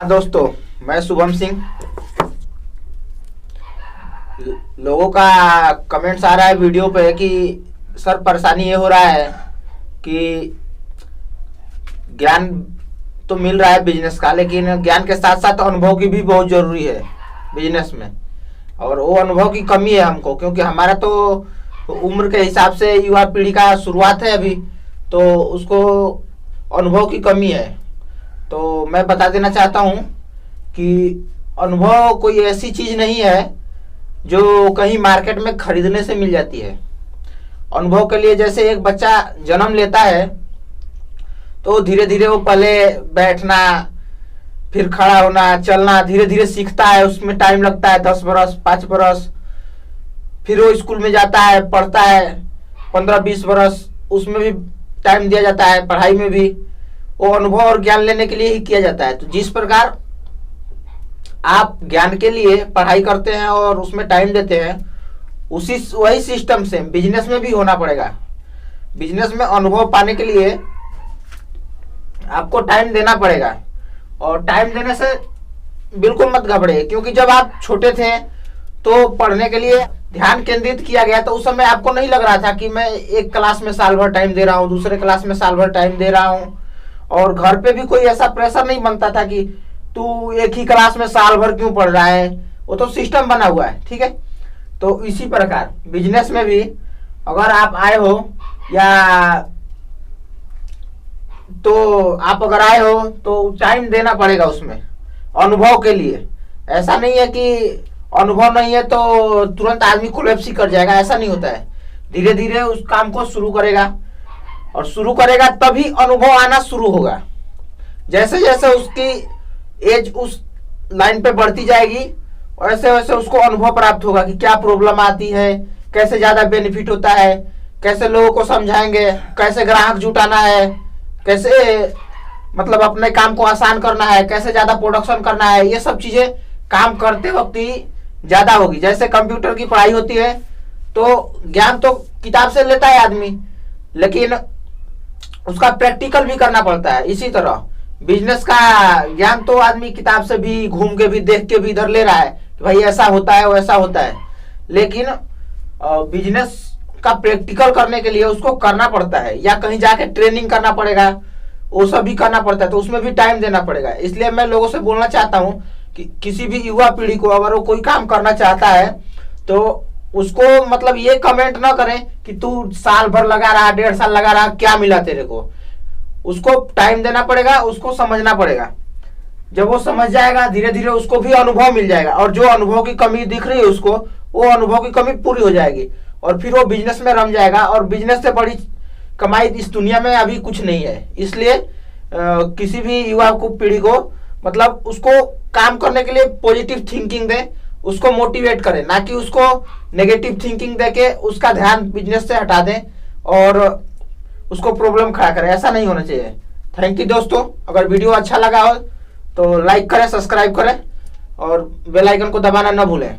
दोस्तों, मैं शुभम सिंह। लोगों का कमेंट्स आ रहा है वीडियो पे कि सर परेशानी ये हो रहा है कि ज्ञान तो मिल रहा है बिजनेस का, लेकिन ज्ञान के साथ साथ अनुभव की भी बहुत ज़रूरी है बिजनेस में। और वो अनुभव की कमी है हमको, क्योंकि हमारा तो उम्र के हिसाब से युवा पीढ़ी का शुरुआत है अभी, तो उसको अनुभव की कमी है। तो मैं बता देना चाहता हूँ कि अनुभव कोई ऐसी चीज़ नहीं है जो कहीं मार्केट में खरीदने से मिल जाती है। अनुभव के लिए जैसे एक बच्चा जन्म लेता है तो धीरे धीरे वो पहले बैठना, फिर खड़ा होना, चलना धीरे धीरे सीखता है। उसमें टाइम लगता है 10 बरस, 5 बरस। फिर वो स्कूल में जाता है, पढ़ता है 15-20 बरस, उसमें भी टाइम दिया जाता है। पढ़ाई में भी वो अनुभव और ज्ञान लेने के लिए ही किया जाता है। तो जिस प्रकार आप ज्ञान के लिए पढ़ाई करते हैं और उसमें टाइम देते हैं, वही सिस्टम से बिजनेस में भी होना पड़ेगा। बिजनेस में अनुभव पाने के लिए आपको टाइम देना पड़ेगा, और टाइम देने से बिल्कुल मत घबराइए, क्योंकि जब आप छोटे थे तो पढ़ने के लिए ध्यान केंद्रित किया गया, तो उस समय आपको नहीं लग रहा था कि मैं एक क्लास में साल भर टाइम दे रहा हूँ, दूसरे क्लास में साल भर टाइम दे रहा हूँ। और घर पे भी कोई ऐसा प्रेशर नहीं बनता था कि तू एक ही क्लास में साल भर क्यों पढ़ रहा है। वो तो सिस्टम बना हुआ है, ठीक है। तो इसी प्रकार बिजनेस में भी अगर आप आए हो अगर आए हो तो टाइम देना पड़ेगा उसमें अनुभव के लिए। ऐसा नहीं है कि अनुभव नहीं है तो तुरंत आदमी कोलैप्स ही कर जाएगा, ऐसा नहीं होता है। धीरे धीरे उस काम को शुरू करेगा, और शुरू करेगा तभी अनुभव आना शुरू होगा। जैसे जैसे उसकी एज उस लाइन पे बढ़ती जाएगी, वैसे वैसे उसको अनुभव प्राप्त होगा कि क्या प्रॉब्लम आती है, कैसे ज्यादा बेनिफिट होता है, कैसे लोगों को समझाएंगे, कैसे ग्राहक जुटाना है, कैसे मतलब अपने काम को आसान करना है, कैसे ज्यादा प्रोडक्शन करना है। ये सब चीजें काम करते वक्त ही ज्यादा होगी। जैसे कंप्यूटर की पढ़ाई होती है तो ज्ञान तो किताब से लेता है आदमी, लेकिन उसका प्रैक्टिकल भी करना पड़ता है। इसी तरह बिजनेस का ज्ञान तो आदमी किताब से भी, घूम के भी, देख के भी इधर ले रहा है कि भाई ऐसा होता है वैसा होता है, लेकिन बिजनेस का प्रैक्टिकल करने के लिए उसको करना पड़ता है, या कहीं जाके ट्रेनिंग करना पड़ेगा, वो सब भी करना पड़ता है। तो उसमें भी टाइम देना पड़ेगा। इसलिए मैं लोगों से बोलना चाहता हूँ कि किसी भी युवा पीढ़ी को अगर वो कोई काम करना चाहता है तो उसको मतलब ये कमेंट ना करें कि तू साल भर लगा रहा, 1.5 साल लगा रहा, क्या मिला तेरे को। उसको टाइम देना पड़ेगा, उसको समझना पड़ेगा। जब वो समझ जाएगा धीरे धीरे उसको भी अनुभव मिल जाएगा, और जो अनुभव की कमी दिख रही है उसको, वो अनुभव की कमी पूरी हो जाएगी, और फिर वो बिजनेस में रम जाएगा। और बिजनेस से बड़ी कमाई इस दुनिया में अभी कुछ नहीं है। इसलिए किसी भी युवा को, पीढ़ी को, मतलब उसको काम करने के लिए पॉजिटिव थिंकिंग दें, उसको मोटिवेट करें, ना कि उसको नेगेटिव थिंकिंग देके उसका ध्यान बिजनेस से हटा दें और उसको प्रॉब्लम खड़ा करें। ऐसा नहीं होना चाहिए। थैंक यू दोस्तों। अगर वीडियो अच्छा लगा हो तो लाइक करें, सब्सक्राइब करें और बेल आइकन को दबाना न भूलें।